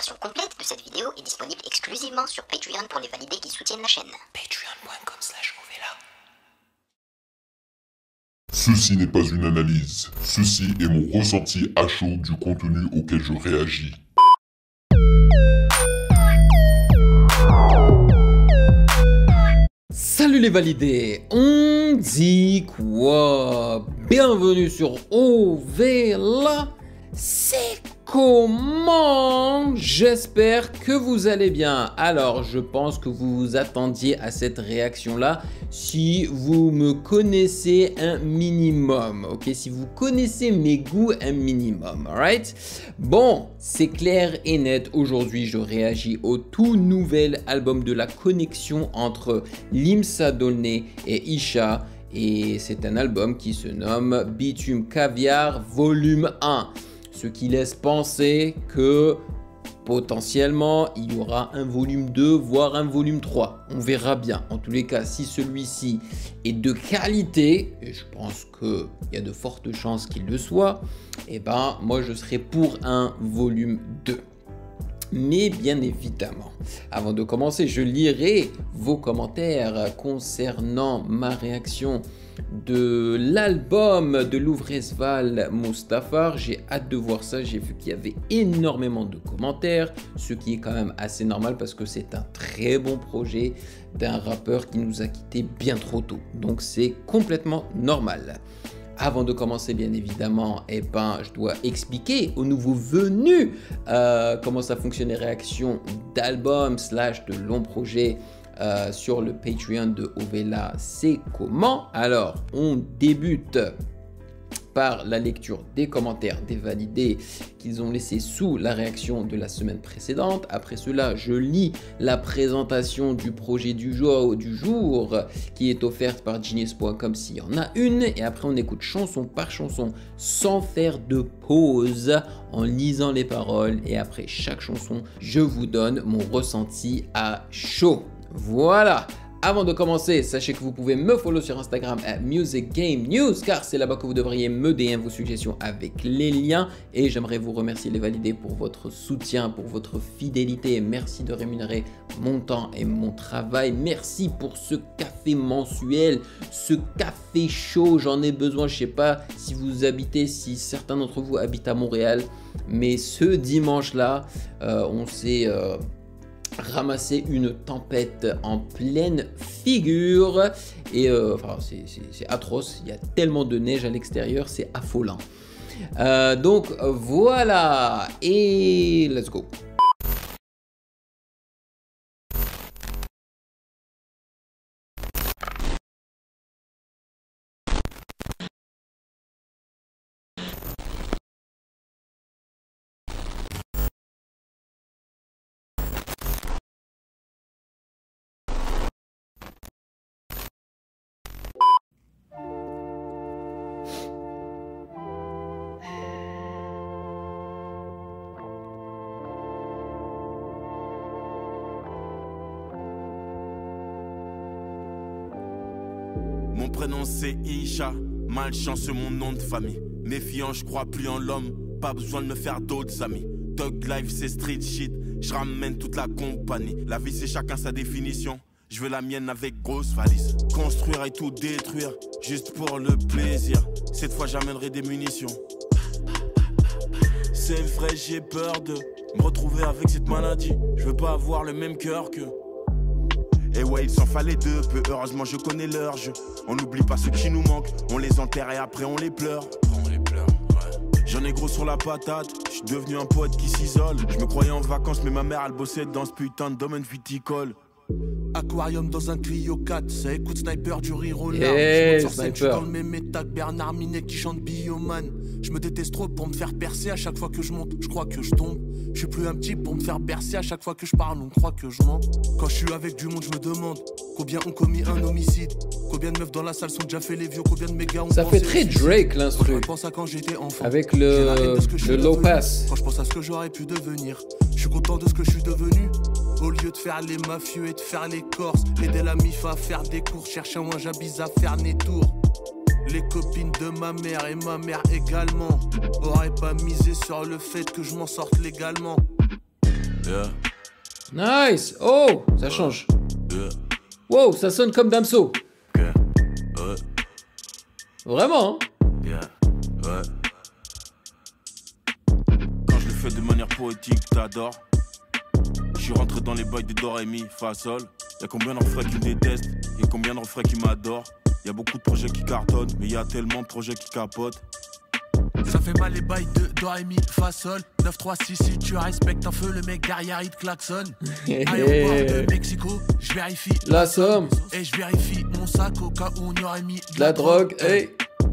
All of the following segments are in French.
version complète de cette vidéo est disponible exclusivement sur Patreon pour les validés qui soutiennent la chaîne. Patreon.com/Ovela. Ceci n'est pas une analyse, ceci est mon ressenti à chaud du contenu auquel je réagis. Salut les validés, on dit quoi? Bienvenue sur Ovela. C'est comment? J'espère que vous allez bien. Alors, je pense que vous vous attendiez à cette réaction-là si vous me connaissez un minimum, ok? Si vous connaissez mes goûts un minimum, alright? Bon, c'est clair et net. Aujourd'hui, je réagis au tout nouvel album de la connexion entre Limsa Dolné et Isha. Et c'est un album qui se nomme Bitume Caviar Volume 1. Ce qui laisse penser que potentiellement il y aura un volume 2 voire un volume 3. On verra bien. En tous les cas, si celui-ci est de qualité, et je pense qu'il y a de fortes chances qu'il le soit, et ben moi je serai pour un volume 2. Mais bien évidemment, avant de commencer, je lirai vos commentaires concernant ma réaction de l'album de Louvrezval Mustafar. J'ai hâte de voir ça, j'ai vu qu'il y avait énormément de commentaires, ce qui est quand même assez normal parce que c'est un très bon projet d'un rappeur qui nous a quittés bien trop tôt. Donc c'est complètement normal. Avant de commencer, bien évidemment, je dois expliquer aux nouveaux venus comment ça fonctionne les réactions d'albums / de longs projets sur le Patreon de Ovela. C'est comment? Alors, on débute par la lecture des commentaires des validés qu'ils ont laissés sous la réaction de la semaine précédente. Après cela, je lis la présentation du projet du jour qui est offerte par Genius.com s'il y en a une. Et après, on écoute chanson par chanson sans faire de pause en lisant les paroles. Et après chaque chanson, je vous donne mon ressenti à chaud. Voilà. Avant de commencer, sachez que vous pouvez me follow sur Instagram @musicgamenews car c'est là-bas que vous devriez me DM vos suggestions avec les liens. Et j'aimerais vous remercier les validés pour votre soutien, pour votre fidélité. Merci de rémunérer mon temps et mon travail. Merci pour ce café mensuel, ce café chaud. J'en ai besoin. Je sais pas si certains d'entre vous habitent à Montréal, mais ce dimanche-là, on s'est ramasser une tempête en pleine figure et c'est atroce, il y a tellement de neige à l'extérieur, c'est affolant. Donc voilà, et let's go. Mon prénom c'est Isha, malchance mon nom de famille. Méfiant, je crois plus en l'homme, pas besoin de me faire d'autres amis. Thug life c'est street shit, je ramène toute la compagnie. La vie c'est chacun sa définition, je veux la mienne avec grosse valise. Construire et tout détruire, juste pour le plaisir. Cette fois j'amènerai des munitions. C'est vrai j'ai peur de me retrouver avec cette maladie. Je veux pas avoir le même cœur que... Et ouais, il s'en fallait deux peu, heureusement je connais leur jeu. On n'oublie pas ceux qui nous manquent, on les enterre et après on les pleure. J'en ai gros sur la patate, je suis devenu un poète qui s'isole. Je me croyais en vacances mais ma mère elle bossait dans ce putain de domaine viticole. Aquarium dans un Clio 4, ça écoute Sniper du rire au larmes. Je monte sur scène, je suis dans le même état que Bernard Minet qui chante Bioman. Je me déteste trop pour me faire percer à chaque fois que je monte, je crois que je tombe. Je suis plus un petit pour me faire bercer à chaque fois que je parle, on croit que je mens. Quand je suis avec du monde, je me demande combien ont commis un homicide. Combien de meufs dans la salle sont déjà fait les vieux, combien de mégas ont Ça fait très Drake l'instru. Je pense à quand j'étais enfant. Avec le low pass. Quand je pense à ce que j'aurais pu devenir, je suis content de ce que je suis devenu. Au lieu de faire les mafieux et de faire les corses, aider la MIF à faire des cours, chercher un j'abise à faire des tours. Les copines de ma mère et ma mère également auraient pas misé sur le fait que je m'en sorte légalement. Nice. Oh, ça change. Wow, ça sonne comme Damso. Vraiment, hein? Quand je le fais de manière poétique, t'adores. Je suis rentré dans les bails de Do, Ré, Mi, Fa, Sol. Y'a combien de refrains qui me détestent, y'a combien de refrains qui m'adorent. Y'a beaucoup de projets qui cartonnent, mais y'a tellement de projets qui capotent. Ça fait mal les bails de Do, Ré, Mi, Fa, Sol. 9, 3, 6, si tu respectes un feu, le mec derrière il te klaxonne. Aéroport de Mexico, je vérifie la somme. Et je vérifie mon sac au cas où on y aurait mis de la drogue. Hey.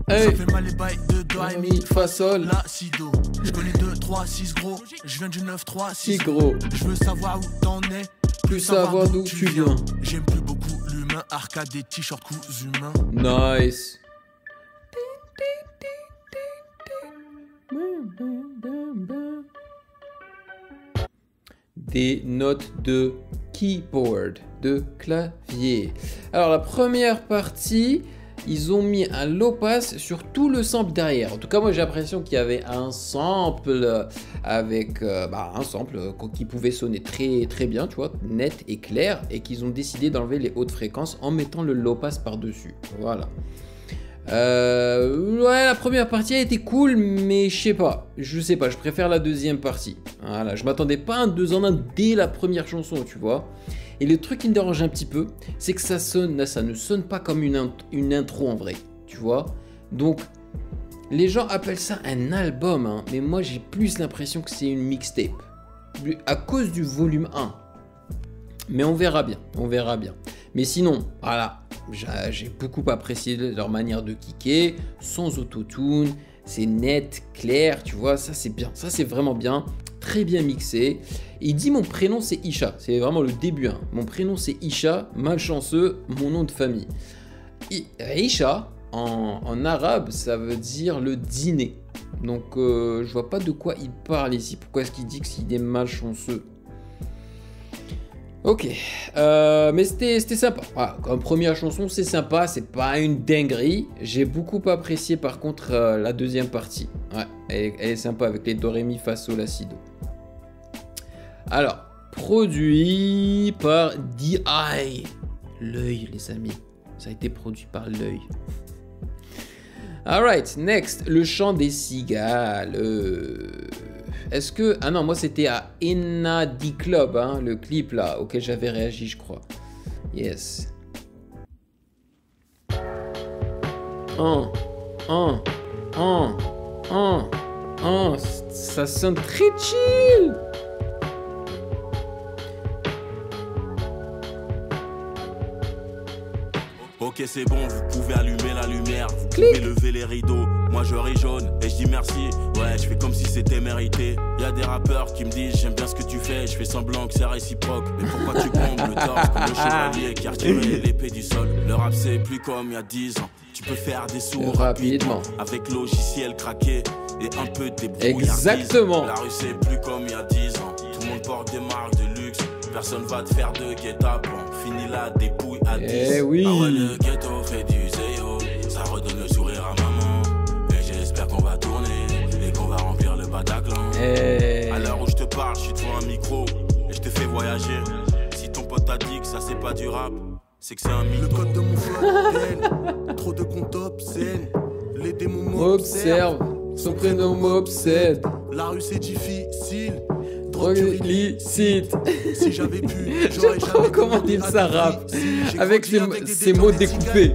Hey. Ça fait mal les bails de Do, Ré, Mi, Fa, Sol. La, Si, Do. Je connais 2, 3, 6 gros. Je viens du 9, 3, 6 gros. Je veux savoir où t'en es. Plus savoir d'où tu viens. J'aime plus beaucoup l'humain. Arcade des t-shirts coups humains. Nice. Des notes de keyboard, de clavier. Alors la première partie, ils ont mis un low pass sur tout le sample derrière. En tout cas, moi j'ai l'impression qu'il y avait un sample avec un sample qui pouvait sonner très très bien, tu vois, net et clair, et qu'ils ont décidé d'enlever les hautes fréquences en mettant le low pass par-dessus. Voilà. Ouais, la première partie a été cool, mais je sais pas, je préfère la deuxième partie. Voilà, je m'attendais pas à un 2 en 1 dès la première chanson, tu vois. Et le truc qui me dérange un petit peu, c'est que ça ne sonne pas comme une intro en vrai, tu vois. Donc, les gens appellent ça un album, hein, mais moi j'ai plus l'impression que c'est une mixtape. À cause du volume 1. Mais on verra bien, Mais sinon, voilà, j'ai beaucoup apprécié leur manière de kicker, sans autotune, c'est net, clair, tu vois, ça c'est bien, ça c'est vraiment bien, très bien mixé. Il dit mon prénom c'est Isha, c'est vraiment le début, hein. Mon prénom c'est Isha, malchanceux, mon nom de famille. Isha, en arabe, ça veut dire le dîner. Donc je vois pas de quoi il parle ici, pourquoi est-ce qu'il dit qu'il est malchanceux? Ok, mais c'était sympa. Voilà, comme première chanson, c'est sympa, c'est pas une dinguerie. J'ai beaucoup apprécié par contre la deuxième partie. Ouais, elle est sympa avec les Do, Ré, Mi, Fa, Sol, La, Si, Do. Alors, produit par D.I. L'œil, les amis. Ça a été produit par l'œil. Alright, next, le chant des cigales. Est-ce que... Ah non, moi c'était à Enadi Club, hein, le clip là, auquel j'avais réagi, je crois. Yes. Ça sonne très chill. Ok c'est bon, vous pouvez allumer la lumière, vous pouvez lever les rideaux. Moi je ris jaune et je dis merci. Ouais, je fais comme si c'était mérité. Y'a des rappeurs qui me disent j'aime bien ce que tu fais. Je fais semblant que c'est réciproque. Mais pourquoi tu bombes le torse comme le chevalier qui a retiré l'épée du sol? Le rap c'est plus comme il y a 10 ans. Tu peux faire des sous rapidement avec logiciel craqué et un peu de débrouillardise. Exactement. La rue c'est plus comme il y a 10 ans. Tout le monde porte des marques de luxe. Personne va te faire de guet-apens. Fini la dépouille à 10. Eh oui. Ah ouais, le ghetto fait du zéo. Ça redonne le sourire à maman. Et j'espère qu'on va tourner et qu'on va remplir le Bataclan. À l'heure où je te parle, je suis devant un micro et je te fais voyager. Si ton pote t'a dit que ça c'est pas du rap, c'est que c'est un mytho. Le code de mon flow, trop de comptes obscènes. Les démons m'observent, son prénom m'obsède. La rue c'est difficile. Drogue illicite. Si j'avais pu, j'aurais jamais comment il ça rappe avec ces mots découpés.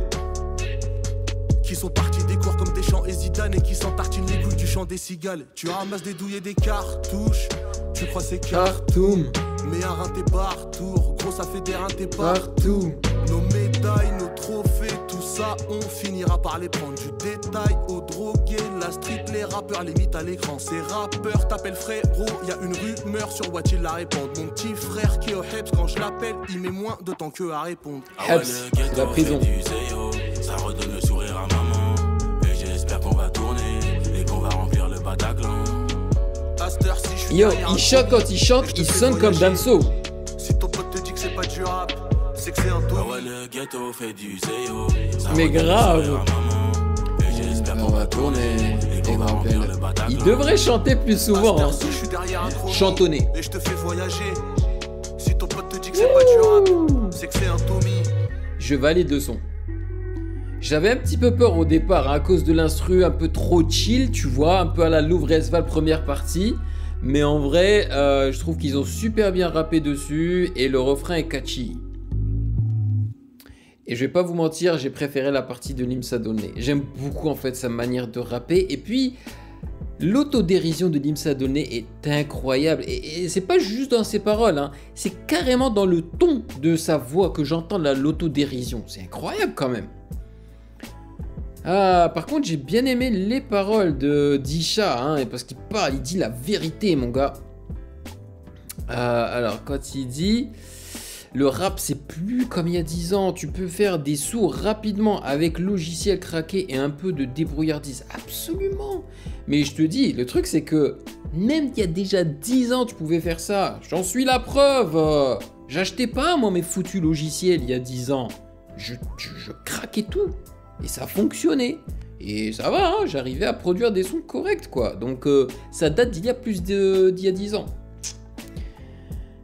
Qui sont partis des cours comme des champs et Zidane et qui s'entartinent les couilles du chant des cigales. Tu ramasses des douilles et des cartouches. Tu crois c'est Khartoum. Mais un rein t'es partout. Gros ça fait des reins t'es partout. Nos médailles, nos trophées, tout ça on finira par les prendre. Du détail au drogué, la street, les rappeurs limite à l'écran. Ces rappeurs t'appellent frérot, y a une rumeur sur what il la répondre. Mon petit frère qui est au Heps, quand je l'appelle, il met moins de temps que à répondre. Heps, c'est la prison. Ça redonne le sourire à maman. Et j'espère qu'on va tourner et qu'on va remplir le Bataclan. Yo, il chante quand il chante, il sonne comme Damso. Si ton pote te dit que c'est pas du rap, c'est que c'est un tour. Ouais, le ghetto fait du zéo. Mais grave. Et j'espère qu'on va tourner et Et rappelle. Il devrait chanter plus souvent. Hein. Je suis derrière un chrono Chantonner. et je te fais voyager. Si ton pote te dit que c'est pas du rap, c'est que c'est un Tommy. Je valide le son. J'avais un petit peu peur au départ hein, à cause de l'instru un peu trop chill, tu vois, un peu à la Louvre Esval première partie. Mais en vrai, je trouve qu'ils ont super bien rappé dessus et le refrain est catchy. Et je vais pas vous mentir, j'ai préféré la partie de Limsa Dolné. J'aime beaucoup en fait sa manière de rapper. Et puis, l'autodérision de Limsa Dolné est incroyable. Et c'est pas juste dans ses paroles, hein. C'est carrément dans le ton de sa voix que j'entends l'autodérision. C'est incroyable quand même. Ah, par contre, j'ai bien aimé les paroles de d'Isha, hein, parce qu'il parle, il dit la vérité, mon gars. Alors, quand il dit... Le rap, c'est plus comme il y a 10 ans. Tu peux faire des sous rapidement avec logiciel craqué et un peu de débrouillardise. Absolument. Mais je te dis, le truc, c'est que même il y a déjà 10 ans, tu pouvais faire ça. J'en suis la preuve. J'achetais pas, moi, mes foutus logiciels il y a 10 ans. Je craquais tout. Et ça fonctionnait. Et ça va, hein, j'arrivais à produire des sons corrects, quoi. Donc, ça date d'il y a d'il y a 10 ans.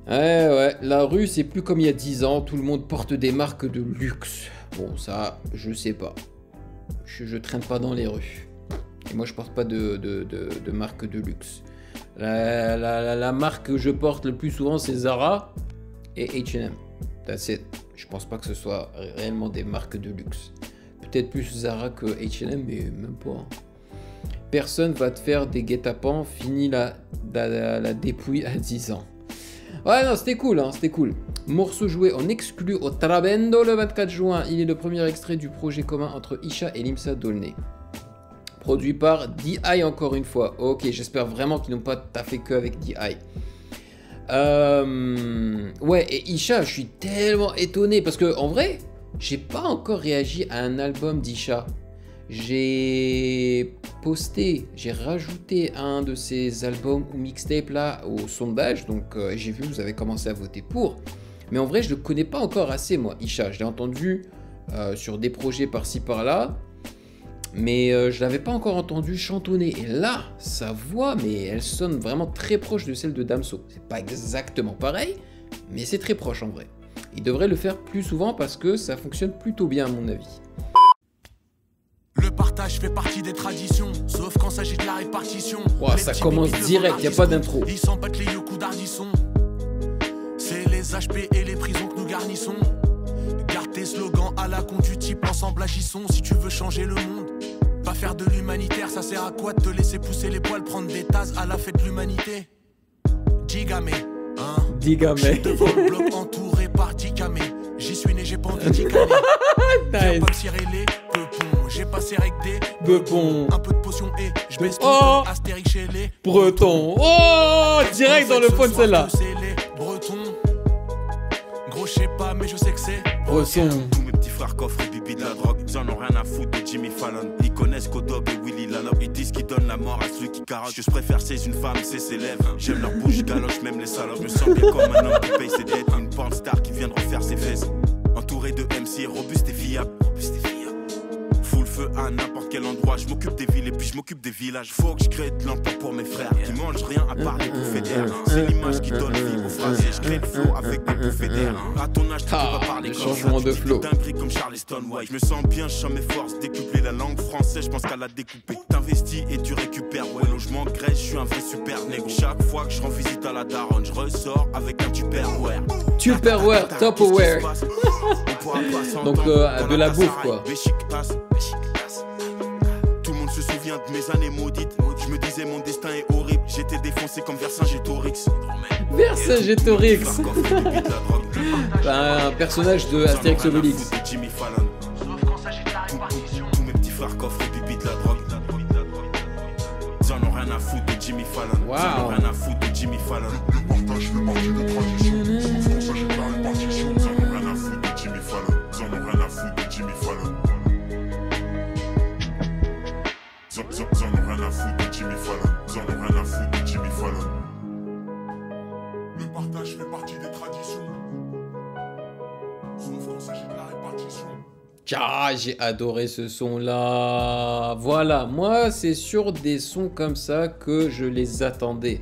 Ouais, la rue c'est plus comme il y a 10 ans, tout le monde porte des marques de luxe. Bon ça, je sais pas. Je traîne pas dans les rues. Et moi je porte pas de marque de luxe. La marque que je porte le plus souvent c'est Zara et H&M. That's it. Je pense pas que ce soit réellement des marques de luxe. Peut-être plus Zara que H&M, mais même pas. Personne va te faire des guet-apens, fini la dépouille à 10 ans. Ouais, non, c'était cool, hein, c'était cool. Morceau joué en exclu au Trabendo le 24 juin. Il est le premier extrait du projet commun entre Isha et Limsa Dolné. Produit par D.I. encore une fois. Ok, j'espère vraiment qu'ils n'ont pas taffé que avec D.I. Ouais, et Isha, je suis tellement étonné parce que en vrai, j'ai pas encore réagi à un album d'Isha. J'ai posté, j'ai rajouté un de ces albums ou mixtapes là au sondage, donc j'ai vu vous avez commencé à voter pour, mais en vrai je le connais pas encore assez moi, Isha, je l'ai entendu sur des projets par-ci par-là, mais je l'avais pas encore entendu chantonner, et là, sa voix, mais elle sonne vraiment très proche de celle de Damso, c'est pas exactement pareil, mais c'est très proche en vrai. Il devrait le faire plus souvent parce que ça fonctionne plutôt bien à mon avis. Le partage fait partie des traditions, sauf quand s'agit de la répartition. Wow, ça commence direct, y a pas d'intro. Ils s'en battent les yoku d'Ardisson. C'est les HP et les prisons que nous garnissons. Garde tes slogans à la con du type, ensemble agissons. Si tu veux changer le monde, pas faire de l'humanitaire, ça sert à quoi de te laisser pousser les poils, prendre des tasses à la fête de l'humanité. Digamé, hein. Digamé. Devant le bloc entouré par Digamé. J'y suis né, j'ai pendu Digamé. Viens pas me cirer les peupons. J'ai passé avec des Bepon. un peu de potion et je baisse tout Astérix chez les Breton. Oh, direct dans le fond de celle-là. C'est les Bretons. Gros, je sais pas, mais je sais que c'est Breton. Tous mes petits frères coffrent et bibi de la drogue. Ils en ont rien à foutre de Jimmy Fallon. Ils connaissent Kodog et Willy Lalop. Ils disent qu'ils donnent la mort à celui qui carotte. Ce que je préfère, c'est une femme, c'est ses lèvres. J'aime leur bouche, galoche, même les salopes. Je me sens bien comme un homme qui paye ses dettes. Une porn star qui vient de refaire ses fesses. Entouré de MC, robuste et fiable. Full feu à n'importe quel endroit. Je m'occupe des villes et puis je m'occupe des villages. Faut que je crée de l'emploi pour mes frères qui mangent rien à part des bouffées d'air. C'est l'image qui donne vie aux phrases. Je crée le flow avec des bouffées d'air. À ton âge, tu peux pas parler le comme changement ça. de Tu dis flow. des dingueries comme Charleston White. Je me sens bien, je sens mes forces. Décupler la langue française, je pense qu'à la découper. T'investis et tu récupères. Ouais, logement, graisse, je suis un vrai super négo. Chaque fois que je rends visite à la daronne, je ressors avec un Tupperware. Tupperware, Tupperware. Donc de la bouffe quoi. Tout le monde se souvient de mes années maudites. Je me disais mon destin est horrible. J'étais défoncé comme Vercingétorix. Vercingétorix. Un personnage de Astérix Obélix. Jimmy Fallon. Tous mes petits frères coffrent et bibi de la drogue. Ils en ont rien à foutre de Jimmy Fallon. Ils en ont rien à foutre de Jimmy Fallon. Le partage fait partie des traditions. Sauf quand s'agit de la répartition. Ils en ont rien à foutre de Jimmy Fallon. Ils en ont rien à foutre de Jimmy Fallon. Ils en ont rien à foutre de Jimmy Fallon. Ils en ont rien à foutre de Jimmy Fallon. Le partage fait partie des traditions. Sauf quand s'agit de la répartition. Ah, j'ai adoré ce son-là. Voilà, moi, c'est sur des sons comme ça que je les attendais.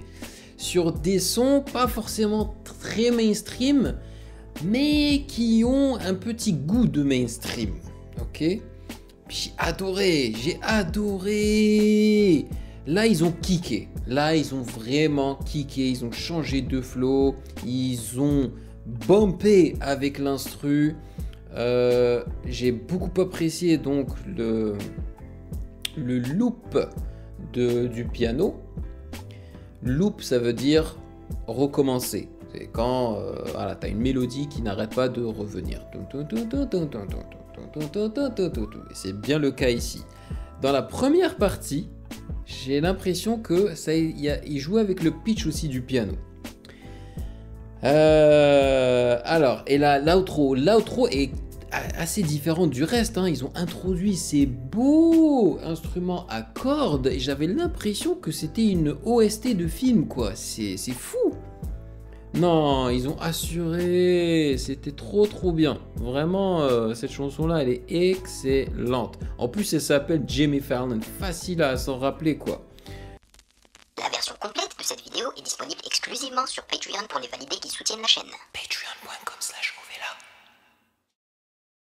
Sur des sons pas forcément très mainstream, mais qui ont un petit goût de mainstream. Ok? J'ai adoré. Là, ils ont kické. Là, ils ont vraiment kické. Ils ont changé de flow. Ils ont bumpé avec l'instru. J'ai beaucoup apprécié donc le loop du piano. Loop, ça veut dire recommencer. C'est quand voilà, tu as une mélodie qui n'arrête pas de revenir. Et c'est bien le cas ici. Dans la première partie, j'ai l'impression que il joue avec le pitch aussi du piano. Alors, et là, l'outro est assez différent du reste, hein. Ils ont introduit ces beaux instruments à cordes et j'avais l'impression que c'était une OST de film, quoi. C'est fou. Non, ils ont assuré, c'était trop bien. Vraiment, cette chanson-là, elle est excellente. En plus, elle s'appelle Jimmy Fallon, facile à s'en rappeler, quoi. La version complète de cette vidéo est disponible exclusivement sur Patreon pour les validés qui soutiennent la chaîne.